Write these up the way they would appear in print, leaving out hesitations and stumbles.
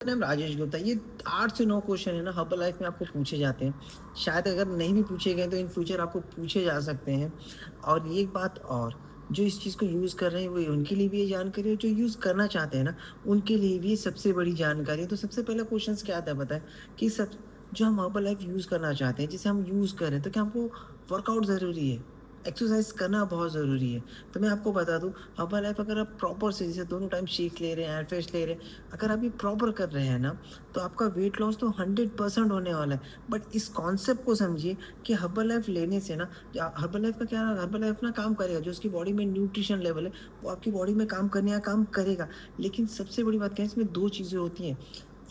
नाम राजेश गुप्ता। ये 8 से 9 क्वेश्चन है ना हर्बल लाइफ में आपको पूछे जाते हैं। शायद अगर नहीं भी पूछे गए तो इन फ्यूचर आपको पूछे जा सकते हैं। और ये एक बात और, जो इस चीज़ को यूज़ कर रहे हैं वो उनके लिए भी ये जानकारी है, जो यूज़ करना चाहते हैं ना उनके लिए भी ये सबसे बड़ी जानकारी है। तो सबसे पहला क्वेश्चन क्या आता है पता है कि सब जो हम हर्बल लाइफ यूज़ करना चाहते हैं, जिसे हम यूज़ करें, तो क्या हमको वर्कआउट ज़रूरी है, एक्सरसाइज करना बहुत ज़रूरी है। तो मैं आपको बता दूं, हर्बल लाइफ अगर आप प्रॉपर से जैसे दोनों टाइम शेक ले रहे हैं, एयर फ्रेश ले रहे हैं, अगर आप ये प्रॉपर कर रहे हैं ना, तो आपका वेट लॉस तो 100% होने वाला है। बट इस कॉन्सेप्ट को समझिए कि हर्बल लाइफ लेने से ना, हर्बल लाइफ का क्या, हर्बल लाइफ ना काम करेगा, जो उसकी बॉडी में न्यूट्रिशन लेवल है वो आपकी बॉडी में काम करने का काम करेगा। लेकिन सबसे बड़ी बात क्या है, इसमें दो चीज़ें होती हैं।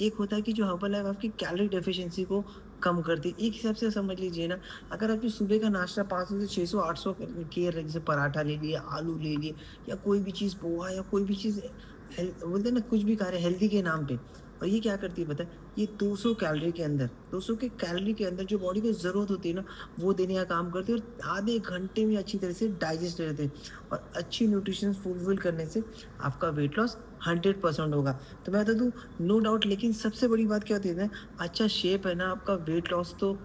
एक होता है कि जो हर्बल लाइफ आपकी कैलोरी डेफिशिएंसी को कम करती है। एक हिसाब से समझ लीजिए ना, अगर आप जो सुबह का नाश्ता 500 से 600 800 किए, जैसे पराठा ले लिए, आलू ले लिए, या कोई भी चीज़ पोहा या कोई भी चीज़ बोलते हैं ना, कुछ भी खा रहे हेल्दी के नाम पे, और ये क्या करती है पता है, ये 200 कैलोरी के अंदर, 200 के कैलोरी के अंदर जो बॉडी को ज़रूरत होती है ना, वो देने का काम करती है, और आधे घंटे में अच्छी तरह से डाइजेस्ट रहते हैं। और अच्छी न्यूट्रिशन फुलफिल करने से आपका वेट लॉस 100% होगा। तो मैं बता दूँ, नो डाउट। लेकिन सबसे बड़ी बात क्या होती है ना, अच्छा शेप है ना, आपका वेट लॉस तो,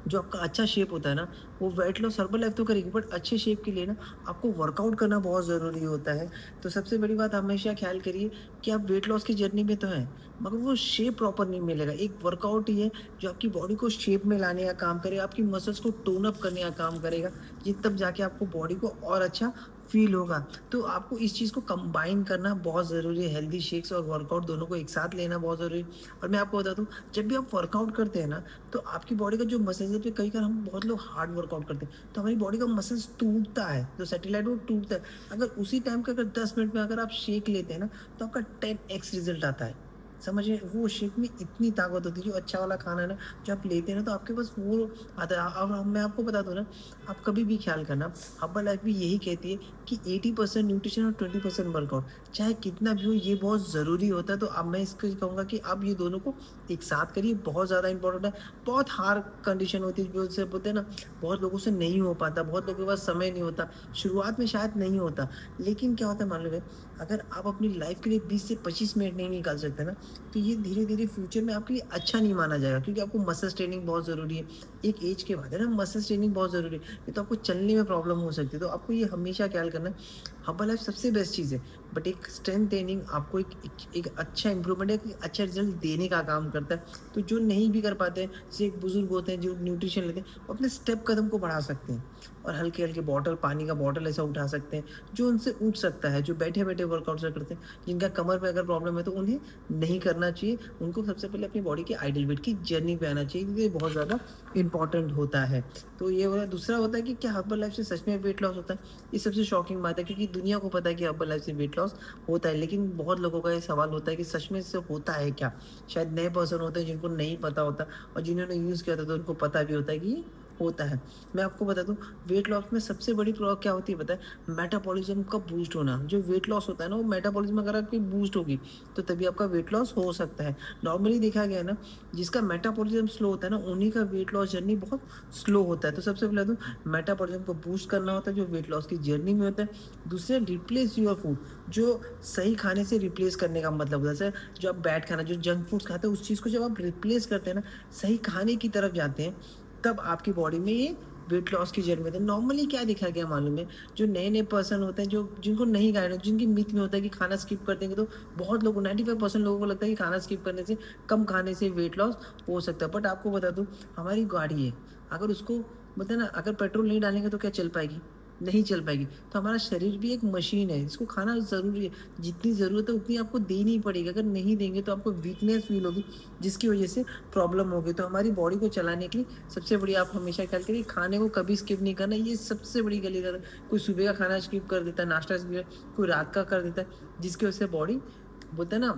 जो आपका अच्छा शेप होता है ना, वो वेट लॉस हर्बल लाइफ तो करेगी, बट अच्छे शेप के लिए ना आपको वर्कआउट करना बहुत ज़रूरी होता है। तो सबसे बड़ी बात हमेशा ख्याल करिए कि आप वेट लॉस की जर्नी में तो हैं, मगर वो शेप प्रॉपर नहीं मिलेगा। एक वर्कआउट ही है जो आपकी बॉडी को शेप में लाने का काम करेगा, आपकी मसल्स को टोन अप करने का काम करेगा। ये तब जाके आपको बॉडी को और अच्छा फ़ील होगा। तो आपको इस चीज़ को कंबाइन करना बहुत ज़रूरी है, हेल्दी शेक्स और वर्कआउट दोनों को एक साथ लेना बहुत ज़रूरी है। और मैं आपको बता दूँ, जब भी आप वर्कआउट करते हैं ना, तो आपकी बॉडी का जो मसल्स है, कई बार हम बहुत लोग हार्ड वर्कआउट करते हैं तो हमारी बॉडी का मसल्स टूटता है, जो सैटेलाइट वो टूटता है। अगर उसी टाइम का अगर 10 मिनट में अगर आप शेक लेते हैं ना, तो आपका 10x रिजल्ट आता है। समझिए, वो शेक में इतनी ताकत होती है, जो अच्छा वाला खाना है ना, जो आप लेते हैं ना, तो आपके पास वो आता है। अब मैं आपको बता दूँ ना, आप कभी भी ख्याल करना, हर्बल लाइफ भी यही कहती है कि 80% न्यूट्रिशन और 20% वर्कआउट, चाहे कितना भी हो, ये बहुत ज़रूरी होता है। तो अब मैं इसको कहूँगा कि आप ये दोनों को एक साथ करिए, बहुत ज़्यादा इंपॉर्टेंट है। बहुत हार्ड कंडीशन होती है, जो से बोलते हैं ना, बहुत लोगों से नहीं हो पाता, बहुत लोगों के पास समय नहीं होता, शुरुआत में शायद नहीं होता। लेकिन क्या होता है मालूम है, अगर आप अपनी लाइफ के लिए 20 से 25 मिनट नहीं निकाल सकते ना, तो ये धीरे धीरे फ्यूचर में आपके लिए अच्छा नहीं माना जाएगा, क्योंकि आपको मसल ट्रेनिंग बहुत ज़रूरी है। एक एज के बाद है ना, मसल ट्रेनिंग बहुत ज़रूरी है, नहीं तो आपको चलने में प्रॉब्लम हो सकती है। तो आपको ये हमेशा ख्याल करना है, हर्बल लाइफ सबसे बेस्ट चीज़ है, बट एक स्ट्रेंथ ट्रेनिंग आपको एक अच्छा इंप्रूवमेंट, एक अच्छा रिजल्ट देने का काम करता है। तो जो नहीं भी कर पाते हैं, जैसे एक बुजुर्ग होते हैं जो न्यूट्रिशन लेते हैं, वो अपने स्टेप कदम को बढ़ा सकते हैं, और हल्के हल्के बॉटल, पानी का बॉटल ऐसा उठा सकते हैं जो उनसे उठ सकता है। जो बैठे बैठे वर्कआउट करते हैं, जिनका कमर पे अगर प्रॉब्लम है, तो उन्हें नहीं करना चाहिए। उनको सबसे पहले अपनी बॉडी के आइडियल वेट की जर्नी पे आना चाहिए, क्योंकि ये बहुत ज़्यादा इंपॉर्टेंट होता है। तो ये हो, दूसरा होता है कि क्या हर्बल लाइफ से सच में वेट लॉस होता है। ये सबसे शॉकिंग बात है, क्योंकि दुनिया को पता है कि हर्बल लाइफ से वेट लॉस होता है, लेकिन बहुत लोगों का ये सवाल होता है कि सच में इससे होता है क्या। शायद नए पर्सन होते हैं जिनको नहीं पता होता, और जिन्होंने यूज़ किया था तो उनको पता भी होता है कि ये होता है। मैं आपको बता दूं, वेट लॉस में सबसे बड़ी प्रॉब्लम क्या होती है पता है, मेटाबॉलिज्म का बूस्ट होना। जो वेट लॉस होता है ना, वो मेटाबॉलिज्म अगर आपकी बूस्ट होगी, तो तभी आपका वेट लॉस हो सकता है। नॉर्मली देखा गया है ना, जिसका मेटाबॉलिज्म स्लो होता है ना, उन्हीं का वेट लॉस जर्नी बहुत स्लो होता है। तो सबसे पहले तो मेटाबॉलिज्म को बूस्ट करना होता है, जो वेट लॉस की जर्नी में होता है। दूसरा, रिप्लेस योर फूड, जो सही खाने से रिप्लेस करने का मतलब होता है। जैसे जो आप बैड खाना, जो जंक फूड्स खाते हैं, उस चीज़ को जब आप रिप्लेस करते हैं ना, सही खाने की तरफ जाते हैं, तब आपकी बॉडी में ये वेट लॉस की जर्नी में होता है। नॉर्मली क्या देखा गया मालूम है, जो नए-नए पर्सन होते हैं, जो जिनको नहीं गाइड, जिनकी मिथ में होता है कि खाना स्किप कर देंगे तो, बहुत लोगों 95% लोगों को लगता है कि खाना स्किप करने से, कम खाने से वेट लॉस हो सकता है। बट आपको बता दूँ, हमारी गाड़ी है, अगर उसको बोलते हैं ना, अगर पेट्रोल नहीं डालेंगे तो क्या चल पाएगी? नहीं चल पाएगी। तो हमारा शरीर भी एक मशीन है, इसको खाना ज़रूरी है। जितनी ज़रूरत है उतनी आपको देनी ही पड़ेगी। अगर नहीं देंगे तो आपको वीकनेस फ़ील होगी, जिसकी वजह से प्रॉब्लम होगी। तो हमारी बॉडी को चलाने के लिए सबसे बड़ी आप हमेशा ख्याल करिए, खाने को कभी स्किप नहीं करना। ये सबसे बड़ी गलती है। कोई सुबह का खाना स्किप कर देता है, नाश्ता स्किप, कोई रात का कर देता है, जिसकी वजह से बॉडी बोलते हैं ना,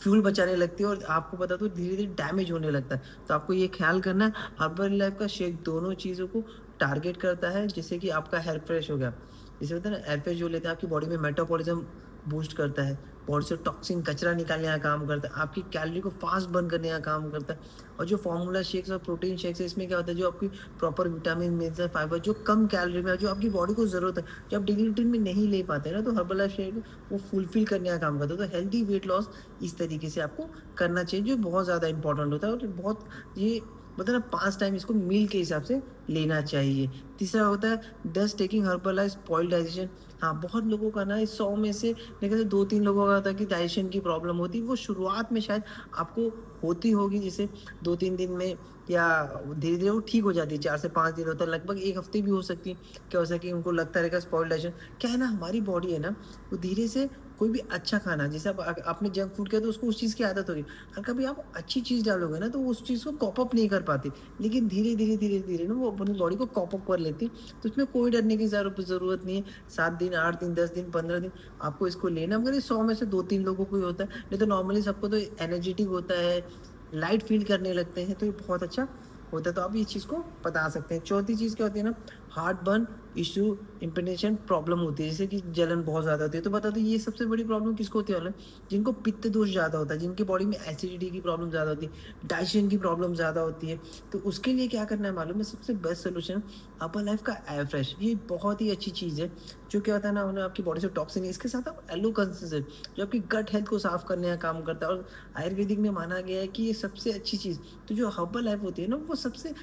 फ्यूल बचाने लगती है, और आपको पता तो धीरे-धीरे डैमेज होने लगता है। तो आपको ये ख़्याल करना है, हर्बल लाइफ़ का शेक दोनों चीज़ों को टारगेट करता है, जैसे कि आपका हेल्थ फ्रेश हो गया। जैसे होता है ना, एयर फ्रेश जो लेते हैं, आपकी बॉडी में मेटाबॉलिज़्म बूस्ट करता है। बॉडी से टॉक्सिन कचरा निकालने का काम करता है, आपकी कैलोरी को फास्ट बर्न करने का काम करता है। और जो फार्मूला शेक्स और प्रोटीन शेक्स है, इसमें क्या होता है, जो आपकी प्रॉपर विटामिन मिनरल फाइबर जो कम कैलोरी में जो आपकी बॉडी को ज़रूरत है, जो आप डेली रूटीन में नहीं ले पाते हैं ना, तो हर्बल लाइफ शेक वो फुलफिल करने का काम करता है। तो हेल्दी वेट लॉस इस तरीके से आपको करना चाहिए, जो बहुत ज़्यादा इंपॉर्टेंट होता है। और बहुत ये मतलब ना 5 टाइम इसको मील के हिसाब से लेना चाहिए। तीसरा होता है dust taking herbal life spoil digestion. हाँ, बहुत लोगों का ना इस 100 में से मेरे ख्याल से 2-3 लोगों का होता है कि डाइजेशन की प्रॉब्लम होती है। वो शुरुआत में शायद आपको होती होगी, जैसे 2-3 दिन में, या धीरे-धीरे वो ठीक हो जाती है। 4 से 5 दिन होता है, लगभग 1 हफ्ते भी हो सकती है। क्या हो सकता है कि उनको लगता रहेगा स्पॉइल डाइजेशन। क्या है ना, हमारी बॉडी है ना, वो धीरे से कोई भी अच्छा खाना, जैसे आप आपने जंक फूड किया तो उसको उस चीज़ की आदत होगी। और कभी आप अच्छी चीज़ डालोगे ना, तो वो उस चीज़ को कॉप अप नहीं कर पाती। लेकिन धीरे-धीरे, धीरे-धीरे ना वो अपनी बॉडी को कॉप अप कर लेती है। तो इसमें कोई डरने की ज़रूरत नहीं है। 7 दिन, 8 दिन, 10 दिन, 15 दिन आपको इसको लेना, मगर ये 100 में से 2-3 लोगों को ही होता है। नहीं तो नॉर्मली सबको तो एनर्जेटिक होता है, लाइट फ़ील करने लगते हैं, तो ये बहुत अच्छा होता है। तो आप इस चीज़ को बता सकते हैं। चौथी चीज़ क्या होती है ना, heart burn issue, imputation problem होती है, जैसे कि जलन बहुत ज़्यादा होती है। तो बता दो ये सबसे बड़ी प्रॉब्लम किसको होती है वाला, जिनको पित्त दोष ज़्यादा होता है, जिनकी बॉडी में एसिडिटी की प्रॉब्लम ज़्यादा होती है, डाइजेशन की प्रॉब्लम ज़्यादा होती है। तो उसके लिए क्या करना है मालूम है, सबसे बेस्ट सोल्यूशन हर्बल लाइफ का एयर फ्रेश। ये बहुत ही अच्छी चीज़ है, जो क्या होता है ना, उन्हें आपकी बॉडी से टॉक्सिन, इसके साथ आप एलो कंसिस्टेंट जो आपकी गट हेल्थ को साफ करने का काम करता है। और आयुर्वेदिक में माना गया है कि ये सबसे अच्छी चीज़, तो जो हर्बल लाइफ होती है ना, वो सबसे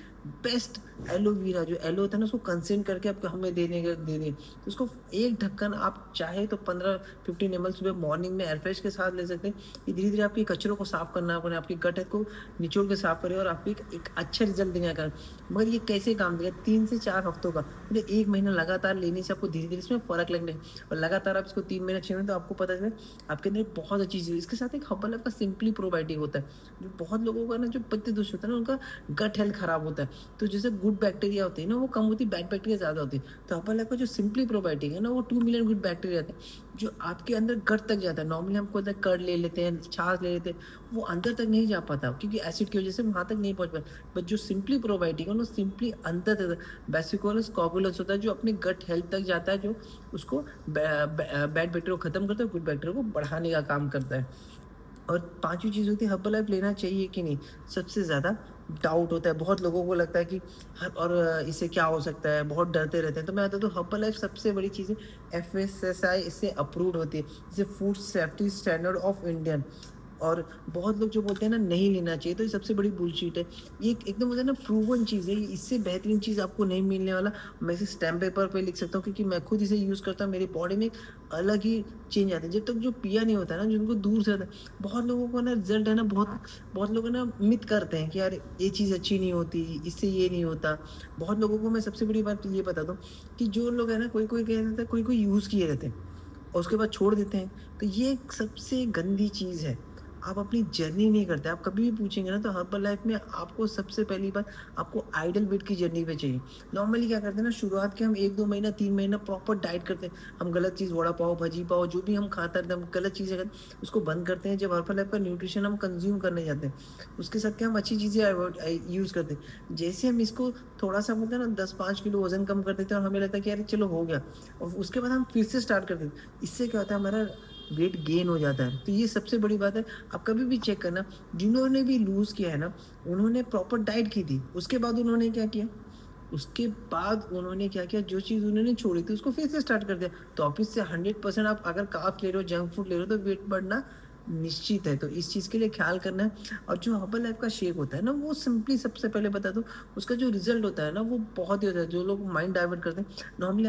बेस्ट एलोवेरा, जो एलो होता है ना, उसको कंसेंट करके आपको हमें दे दें। तो उसको एक ढक्कन आप चाहे तो 15-15 ml सुबह मॉर्निंग में एयर फ्रेश के साथ ले सकते हैं। ये धीरे धीरे आपके कचरों को साफ करना, अपने आपकी गट हेल्थ को निचोड़ के साफ करे और आपको एक अच्छा रिजल्ट देने का। मगर ये कैसे काम देगा, 3 से 4 हफ्तों का, मतलब 1 महीना लगातार लेने से आपको धीरे धीरे इसमें फ़र्क लगने। और लगातार आप इसको 3 महीने 6 महीने, तो आपको पता चले आपके अंदर बहुत अच्छी चीज़ है। इसके साथ एक हर्बल लाइफ का सिंपली प्रोबायोटिक होता है, जो बहुत लोगों का ना, जो पित्त दोष होता है ना, उनका गट हेल्थ खराब होता है। तो जैसे गुड बैक्टीरिया होती है ना, वो कम होती है, बैड बैक्टीरिया ज़्यादा होती है। तो हर्बल लाइफ का जो सिंपली प्रोबायोटिक है ना, वो 2 मिलियन गुड बैक्टीरिया रहते हैं, जो आपके अंदर गट तक जाता है। नॉर्मली हमको होता है कर्ड ले लेते हैं, छाछ ले लेते हैं, वो अंदर तक नहीं जा पाता, क्योंकि एसिड की वजह से वहाँ तक नहीं पहुँच पाता। बट जो सिंपली प्रोबायोटिक है ना, सिंपली अंदर तक बेसिकोलस कोगुलस होता है, जो अपने गट हेल्थ तक जाता है, जो उसको बैड बैक्टीरिया को खत्म करता है, गुड बैक्टीरिया को बढ़ाने का काम करता है। और पाँचवीं चीज़ होती है, हर्बल लाइफ लेना चाहिए कि नहीं, सबसे ज़्यादा डाउट होता है। बहुत लोगों को लगता है कि इससे क्या हो सकता है, बहुत डरते रहते हैं। तो मैं बता दूँ, हर्बल लाइफ सबसे बड़ी चीज़ है, एफएसएसआई इससे अप्रूव्ड होती है, जैसे food safety standard of Indian. और बहुत लोग जो बोलते हैं ना नहीं लेना चाहिए, तो ये सबसे बड़ी बुलशिट है। ये एकदम होता है ना, प्रूवन चीज़ है, ये इससे बेहतरीन चीज़ आपको नहीं मिलने वाला। मैं इसे स्टैम्प पेपर पे लिख सकता हूँ, क्योंकि मैं खुद इसे यूज़ करता हूँ। मेरी बॉडी में एक अलग ही चेंज आता है, जब तक जो पिया नहीं होता है ना, जिनको दूर से आता है। बहुत लोगों को ना रिजल्ट है ना, बहुत बहुत लोग ना मिथ करते हैं कि यार ये चीज़ अच्छी नहीं होती, इससे ये नहीं होता। बहुत लोगों को मैं सबसे बड़ी बात ये बता दूँ, कि जो लोग है ना, कोई कोई कह देता है, कोई कोई यूज़ किए रहते हैं और उसके बाद छोड़ देते हैं। तो ये एक सबसे गंदी चीज़ है। आप अपनी जर्नी नहीं करते। आप कभी भी पूछेंगे ना, तो हर्बल लाइफ में आपको सबसे पहली बात, आपको आइडल वेट की जर्नी पे चाहिए। नॉर्मली क्या करते हैं ना, शुरुआत के हम 1-2 महीना 3 महीना प्रॉपर डाइट करते हैं। हम गलत चीज़, वड़ा पाव, भजी पाव, जो भी हम खाता रहते हैं, हम गलत चीज़ें करते हैं, उसको बंद करते हैं। जब हर्बल लाइफ का न्यूट्रिशन हम कंज्यूम करने जाते हैं, उसके साथ क्या हम अच्छी चीज़ें यूज़ करते हैं। जैसे हम इसको थोड़ा सा बोलते हैं ना, 10-5 किलो वजन कम कर देते हैं, और हमें लगता है कि यार चलो हो गया, और उसके बाद हम फिर से स्टार्ट कर देते हैं। इससे क्या होता है, हमारा वेट गेन हो जाता है। तो ये सबसे बड़ी बात है। आप कभी भी चेक करना, जिन्होंने भी लूज़ किया है ना, उन्होंने प्रॉपर डाइट की थी। उसके बाद उन्होंने क्या किया, जो चीज़ उन्होंने छोड़ी थी, उसको फिर से स्टार्ट कर दिया। तो ऑफिस से 100% आप अगर कार्ब्स ले रहे हो, जंक फूड ले रहे हो, तो वेट बढ़ना निश्चित है। तो इस चीज़ के लिए ख़्याल करना है। और जो हर्बल लाइफ का शेक होता है ना, वो सिंपली सबसे पहले बता दूँ, उसका जो रिज़ल्ट होता है ना, वो बहुत ही होता है। जो लोग माइंड डाइवर्ट करते हैं, नॉर्मली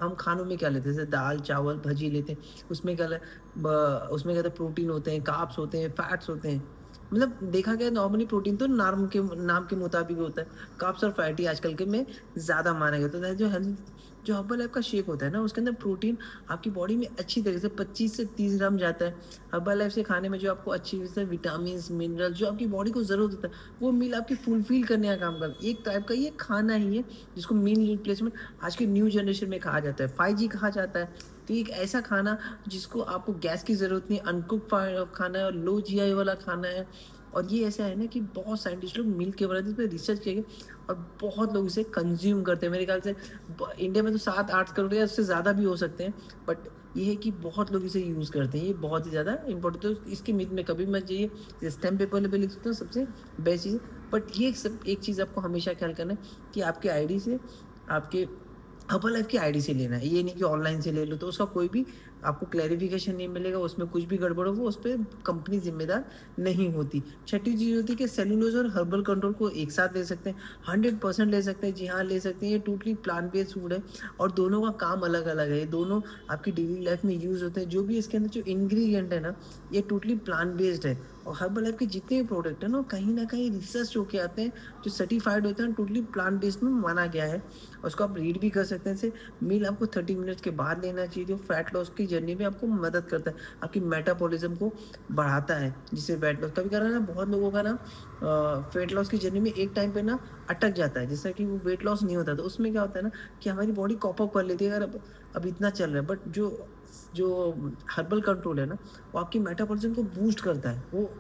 हम खानों में क्या लेते हैं, जैसे दाल, चावल, भजी लेते हैं। उसमें क्या होता है, प्रोटीन होते हैं, कार्ब्स होते हैं, फैट्स होते हैं। मतलब देखा गया, नॉर्मली प्रोटीन तो नाम के मुताबिक होता है। कार्ब्स और फैटी आजकल के में ज़्यादा माना गया। तो जो हर्बल लाइफ का शेक होता है ना, उसके अंदर प्रोटीन आपकी बॉडी में अच्छी तरीके से 25 से 30 ग्राम जाता है। हर्बल लाइफ से खाने में जो आपको अच्छी तरह से विटामिन, मिनरल, जो आपकी बॉडी को ज़रूरत होता है, वो मील आपकी फुलफिल करने का काम करता है। एक टाइप का ये खाना ही है, जिसको मील रिप्लेसमेंट आज के न्यू जनरेशन में कहा जाता है, 5G कहा जाता है। तो एक ऐसा खाना जिसको आपको गैस की ज़रूरत नहीं, अनकुक खाना है, और लो जीआई वाला खाना है। और ये ऐसा है ना, कि बहुत साइंटिस्ट लोग मिल के इस पे रिसर्च किए, और बहुत लोग इसे कंज्यूम करते हैं। मेरे ख्याल से इंडिया में तो 7-8 करोड़ या उससे ज़्यादा भी हो सकते हैं। बट ये है कि बहुत लोग इसे यूज़ करते हैं, ये बहुत ही ज़्यादा इम्पोर्टेंट, तो इसके मिथ में कभी मत जाइए। स्टैम्प पेपर पे लिख सकते हो सबसे बेस्ट चीज़ है। बट ये सब एक चीज़ आपको हमेशा ख्याल करना है कि आपके आईडी से, आपके हर्बल की आईडी से लेना है, ये नहीं कि ऑनलाइन से ले लो, तो उसका कोई भी आपको क्लैरिफिकेशन नहीं मिलेगा, उसमें कुछ भी गड़बड़ हो वो उस पे कंपनी ज़िम्मेदार नहीं होती। छठी चीज़ होती है कि सेलुलोज़ और हर्बल कंट्रोल को एक साथ ले सकते हैं, 100% ले सकते हैं, जी हाँ, ले सकते हैं। ये टोटली प्लांट बेस्ड फूड है और दोनों का काम अलग-अलग है, ये दोनों आपकी डेली लाइफ में यूज़ होते हैं। जो भी इसके अंदर जो इंग्रीडिएंट है ना, ये टोटली प्लांट बेस्ड है और हर्बल लाइफ के जितने भी प्रोडक्ट हैं ना, कहीं न कहीं रिसर्च होके आते हैं, जो सर्टिफाइड होते हैं, टोटली प्लांट बेस्ड में माना गया है। और उसको आप रीड भी कर सकते हैं। जैसे मील आपको 30 मिनट्स के बाद लेना चाहिए, जो फैट लॉस की जर्नी में आपको मदद करता है, आपकी मेटाबॉलिज्म को बढ़ाता है, जिससे वेट लॉस कभी कभार ना बहुत लोगों का ना वेट लॉस की जर्नी में एक टाइम पे ना अटक जाता है, जैसा कि वो वेट लॉस नहीं होता। तो उसमें क्या होता है ना कि हमारी बॉडी कॉप अप कर लेती है, अगर अब इतना चल रहा है। बट जो जो हर्बल कंट्रोल है ना, वो आपकी मेटाबॉलिज्म को बूस्ट करता है, वो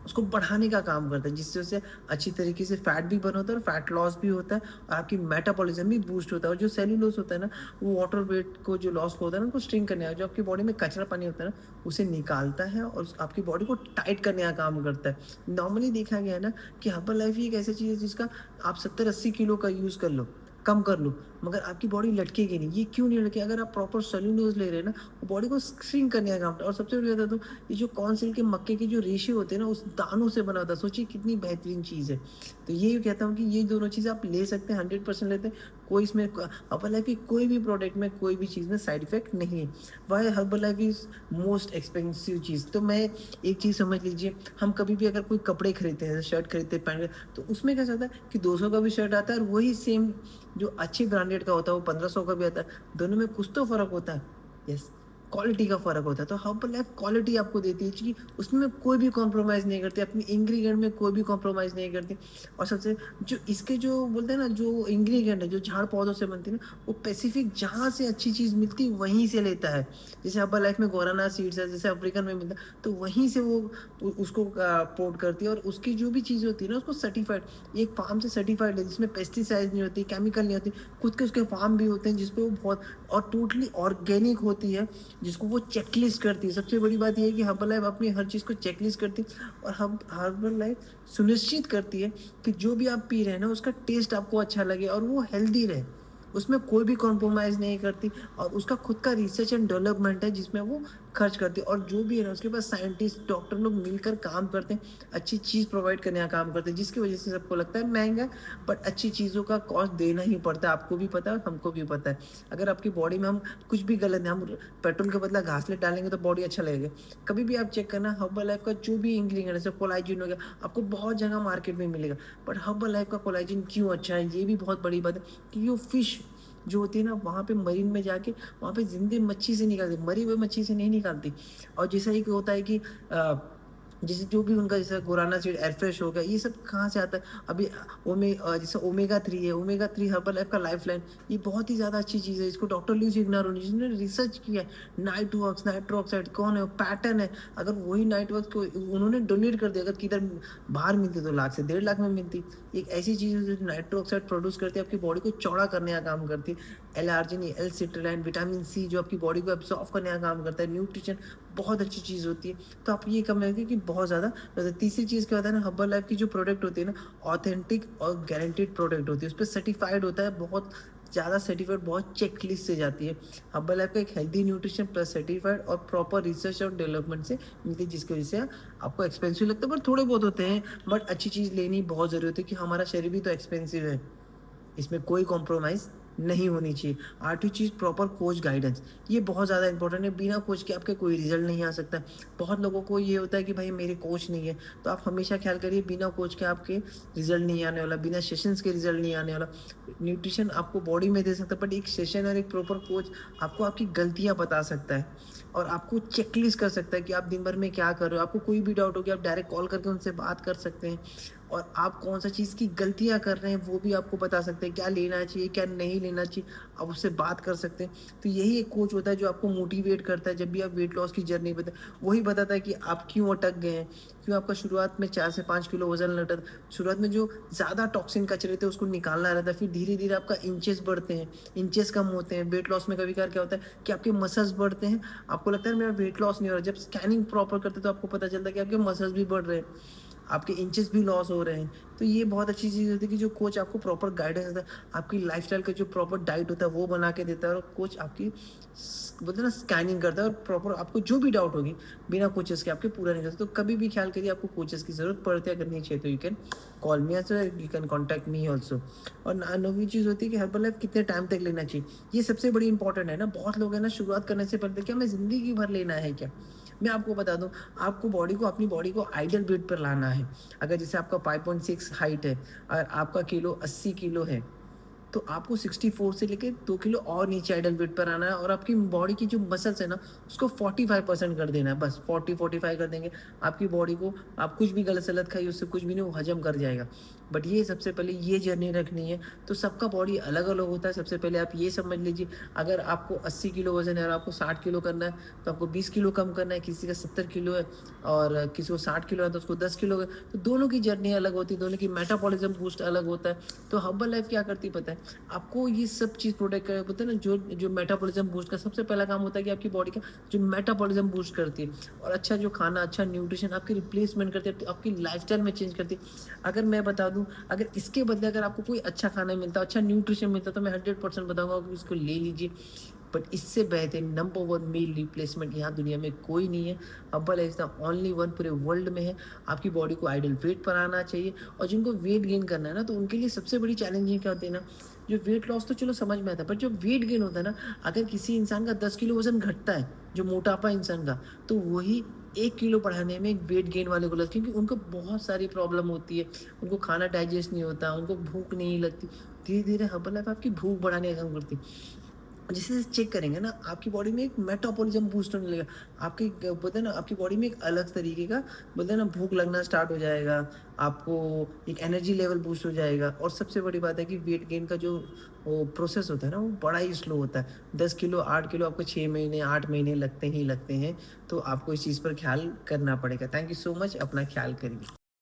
उसको बढ़ाने का काम करता है, जिससे उससे अच्छी तरीके से फैट भी बर्न होता है और फैट लॉस भी होता है और आपकी मेटाबॉलिज्म भी बूस्ट होता है। और जो सेल्यूलोज होता है ना, वो वाटर वेट को जो लॉस होता है ना, उनको स्ट्रिंग करने का, जो आपकी बॉडी में कचरा पानी होता है ना, उसे निकालता है और आपकी बॉडी को टाइट करने का काम करता है। नॉर्मली देखा गया है ना कि हर्बल लाइफ ही एक ऐसी चीज़ है जिसका आप 70-80 किलो का यूज़ कर लो, कम कर लो, मगर आपकी बॉडी लटकेगी नहीं। ये क्यों नहीं लटके? अगर आप प्रॉपर सेल्यूलोज ले रहे हैं ना, वो बॉडी को श्रिंक करने का काम करता है। और सबसे बड़ी बात है, तो ये जो कॉर्न सिल्क के मक्के के जो रेशे होते हैं ना, उस दानों से बना होता है। सोचिए कितनी बेहतरीन चीज़ है। तो यही कहता हूँ कि ये दोनों चीज़ आप ले सकते हैं, 100% लेते हैं। कोई इसमें हर्बल लाइफ की कोई भी प्रोडक्ट में, कोई भी चीज़ में साइड इफेक्ट नहीं है। Why Herbalife is most expensive चीज़? तो मैं एक चीज़ समझ लीजिए, हम कभी भी अगर कोई कपड़े खरीदते हैं, शर्ट खरीदते हैं, पैंट, तो उसमें क्या होता है कि 200 का भी शर्ट आता है और वही सेम जो अच्छी ब्रांडेड का होता है वो 1500 का भी आता है। दोनों में कुछ तो फ़र्क होता है। यस, क्वालिटी का फ़र्क होता है। तो हर्बल लाइफ क्वालिटी आपको देती है कि उसमें कोई भी कॉम्प्रोमाइज़ नहीं करती, अपनी इंग्रीडिएंट में कोई भी कॉम्प्रोमाइज़ नहीं करती। और सबसे जो इसके जो बोलते हैं ना, जो इंग्रीडिएंट है, जो झाड़ पौधों से बनती है ना, वो स्पेसिफिक जहाँ से अच्छी चीज़ मिलती है वहीं से लेता है। जैसे हर्बल लाइफ में गुआराना सीड्स है, जैसे अफ्रीकन में मिलता है, तो वहीं से वो उसको पोर्ट करती है और उसकी जो भी चीज़ होती है ना, उसको सर्टिफाइड, एक फार्म से सर्टिफाइड है, जिसमें पेस्टिसाइड नहीं होती, केमिकल नहीं होती। खुद के उसके फार्म भी होते हैं जिसपे वो बहुत और टोटली ऑर्गेनिक होती है, जिसको वो चेकलिस्ट करती है। सबसे बड़ी बात ये है कि हर्बल लाइफ अपनी हर चीज़ को चेकलिस्ट करती है और हम हर्बल लाइफ सुनिश्चित करती है कि जो भी आप पी रहे हैं ना, उसका टेस्ट आपको अच्छा लगे और वो हेल्दी रहे। उसमें कोई भी कॉम्प्रोमाइज़ नहीं करती और उसका खुद का रिसर्च एंड डेवलपमेंट है, जिसमें वो खर्च करती है। और जो भी है ना, उसके पास साइंटिस्ट, डॉक्टर लोग मिलकर काम करते हैं, अच्छी चीज़ प्रोवाइड करने का काम करते हैं, जिसकी वजह से सबको लगता है महँगा है, बट अच्छी चीज़ों का कॉस्ट देना ही पड़ता है। आपको भी पता है और हमको भी पता है। अगर आपकी बॉडी में हम कुछ भी गलत है, हम पेट्रोल के बदला घासलेट डालेंगे तो बॉडी अच्छा लगेगा। कभी भी आप चेक करना, हर्बल लाइफ का जो भी इंग्रीडिएंट है, जैसे कोलाजन हो गया, आपको बहुत जगह मार्केट में मिलेगा, बट हर्बल लाइफ का कोलाजन क्यों अच्छा है, ये भी बहुत बड़ी बात है। क्योंकि वो फिश जो होती है ना, वहाँ पे मरीन में जाके वहाँ पे ज़िंदे मच्छी से निकालती, मरी हुई मच्छी से नहीं निकालती। और जैसा एक होता है कि जैसे जो भी उनका जैसे गुराना सीड, एयरफ्रेश हो गया, ये सब कहाँ से आता है? अभी जैसे ओमेगा 3 है, ओमेगा 3 हर्बल लाइफ का लाइफलाइन, ये बहुत ही ज़्यादा अच्छी चीज़ है। इसको डॉक्टर ल्यूइस इग्नारोनी, जिन्होंने रिसर्च किया है, नाइट्रोक्स, नाइट्रोक्साइड कौन है? वो पैटर्न है। अगर वही नाइट्रोक्स को उन्होंने डोनेट कर दिया, अगर किधर बाहर मिलती तो लाख से 1.5 लाख में मिलती। एक ऐसी चीज़ है जो नाइट्रोक्साइड प्रोड्यूस करती है, आपकी बॉडी को चौड़ा करने का काम करती है। एल-आर्जिनिन, एल-सिट्रलाइन, विटामिन सी जो आपकी बॉडी को एब्ज़ॉर्ब करने का काम करता है। न्यूट्रिशन बहुत अच्छी चीज़ होती है। तो आप ये कम रखिए कि बहुत ज़्यादा। तो तीसरी चीज़ क्या होता है ना, हर्बल लाइफ की जो प्रोडक्ट होती है ना, ऑथेंटिक और गारंटीड प्रोडक्ट होती है। उसपे सर्टिफाइड होता है, बहुत ज़्यादा सर्टिफाइड, बहुत चेकलिस्ट से जाती है। हर्बल लाइफ का एक हेल्दी न्यूट्रिशन प्लस सर्टिफाइड और प्रॉपर रिसर्च और डेवलपमेंट से मिलती है, जिसकी वजह से आपको एक्सपेंसिव लगता है, पर थोड़े बहुत होते हैं। बट अच्छी चीज़ लेनी बहुत ज़रूरी होती है कि हमारा शरीर भी तो एक्सपेंसिव है, इसमें कोई कॉम्प्रोमाइज़ नहीं होनी चाहिए। आठवीं चीज़, प्रॉपर कोच गाइडेंस, ये बहुत ज़्यादा इंपॉर्टेंट है। बिना कोच के आपके कोई रिजल्ट नहीं आ सकता। बहुत लोगों को ये होता है कि भाई मेरे कोच नहीं है, तो आप हमेशा ख्याल करिए, बिना कोच के आपके रिजल्ट नहीं आने वाला, बिना सेशंस के रिजल्ट नहीं आने वाला। न्यूट्रिशन आपको बॉडी में दे सकता है, बट एक सेशन और एक प्रॉपर कोच आपको आपकी गलतियाँ बता सकता है और आपको चेकलिस्ट कर सकता है कि आप दिन भर में क्या कर रहे हो। आपको कोई भी डाउट हो गया, आप डायरेक्ट कॉल करके उनसे बात कर सकते हैं और आप कौन सा चीज़ की गलतियाँ कर रहे हैं वो भी आपको बता सकते हैं, क्या लेना चाहिए, क्या नहीं लेना चाहिए, आप उससे बात कर सकते हैं। तो यही एक कोच होता है जो आपको मोटिवेट करता है जब भी आप वेट लॉस की जर्नी पे थे। वही बताता है कि आप क्यों अटक गए हैं, क्यों आपका शुरुआत में 4 से 5 किलो वज़न लौटा था। शुरुआत में जो ज़्यादा टॉक्सिन कचरे थे उसको निकालना रहता है, फिर धीरे-धीरे आपका इंचेस बढ़ते हैं, इंचेस कम होते हैं। वेट लॉस में कभी-कभार क्या होता है कि आपके मसल्स बढ़ते हैं, आपको लगता है मेरा वेट लॉस नहीं हो रहा। जब स्कैनिंग प्रॉपर करते हैं तो आपको पता चलता है कि आपके मसल्स भी बढ़ रहे हैं, आपके इंचेस भी लॉस हो रहे हैं। तो ये बहुत अच्छी चीज़ होती है कि जो कोच आपको प्रॉपर गाइडेंस देता है, आपकी लाइफ़स्टाइल का जो प्रॉपर डाइट होता है वो बना के देता है, और कोच आपकी बोलते हैं ना स्कैनिंग करता है, और प्रॉपर आपको जो भी डाउट होगी बिना कोचेस के आपके पूरा नहीं करता। तो कभी भी ख्याल करिए आपको कोचेस की ज़रूरत पड़ती है, अगर नहीं चाहिए तो you can call me as well, you can contact me also. और नौवीं चीज़ होती है कि हर्बल लाइफ कितने टाइम तक लेना चाहिए, ये सबसे बड़ी इंपॉर्टेंट है ना। बहुत लोग हैं ना शुरुआत करने से पहले क्या हमें ज़िंदगी भर लेना है क्या? मैं आपको बता दूं, आपको अपनी बॉडी को आइडियल वेट पर लाना है। अगर जैसे आपका 5.6 हाइट है और आपका किलो 80 किलो है, तो आपको 64 से लेके 2 किलो और नीचे आइडल वेट पर आना है, और आपकी बॉडी की जो मसल्स है ना उसको 45% कर देना है। बस 40-45 कर देंगे आपकी बॉडी को। आप कुछ भी गलत सलत खाइए उससे कुछ भी नहीं, वो हजम कर जाएगा। बट ये सबसे पहले ये जर्नी रखनी है। तो सबका बॉडी अलग अलग होता है। सबसे पहले आप ये समझ लीजिए, अगर आपको 80 किलो वजन है और आपको 60 किलो करना है तो आपको 20 किलो कम करना है। किसी का 70 किलो है और किसी को 60 किलो है तो उसको 10 किलो है। तो दोनों की जर्नी अलग होती है, दोनों की मेटाबॉलिज्म बूस्ट अलग होता है। तो हर्बल लाइफ क्या करती है पता है आपको, ये सब चीज़ प्रोटेक्ट कर बोलते हैं ना, जो जो मेटाबॉलिज्म बूस्ट का सबसे पहला काम होता है कि आपकी बॉडी का जो मेटाबॉलिज्म बूस्ट करती है, और अच्छा जो खाना, अच्छा न्यूट्रिशन आपकी रिप्लेसमेंट करती है, तो आपकी लाइफस्टाइल में चेंज करती है। अगर मैं बता दूं, अगर इसके बदले अगर आपको कोई अच्छा खाना मिलता, अच्छा न्यूट्रिशन मिलता, तो मैं 100% बताऊंगा कि इसको ले लीजिए। बट इससे बेहतर नंबर 1 मील रिप्लेसमेंट यहाँ दुनिया में कोई नहीं है। Herbal is the only one पूरे वर्ल्ड में है। आपकी बॉडी को आइडल वेट पर आना चाहिए, और जिनको वेट गेन करना है ना, तो उनके लिए सबसे बड़ी चैलेंजिंग क्या होती है ना, जो वेट लॉस तो चलो समझ में आता है, पर जो वेट गेन होता है ना, अगर किसी इंसान का 10 किलो वजन घटता है, जो मोटापा इंसान का, तो वही 1 किलो बढ़ाने में वेट गेन वाले को लगता है, क्योंकि उनको बहुत सारी प्रॉब्लम होती है। उनको खाना डाइजेस्ट नहीं होता, उनको भूख नहीं लगती। धीरे धीरे हर्बल लाइफ आपकी भूख बढ़ाने का काम करती है। जैसे चेक करेंगे ना, आपकी बॉडी में एक मेटाबॉलिज्म बूस्ट होने लगेगा। आपकी बोलते हैं ना, आपकी बॉडी में एक अलग तरीके का बोलते हैं ना, भूख लगना स्टार्ट हो जाएगा। आपको एक एनर्जी लेवल बूस्ट हो जाएगा। और सबसे बड़ी बात है कि वेट गेन का जो वो प्रोसेस होता है ना, वो बड़ा ही स्लो होता है। 10 किलो 8 किलो आपको 6 महीने 8 महीने लगते ही लगते हैं। तो आपको इस चीज़ पर ख्याल करना पड़ेगा। थैंक यू सो मच, अपना ख्याल करिए।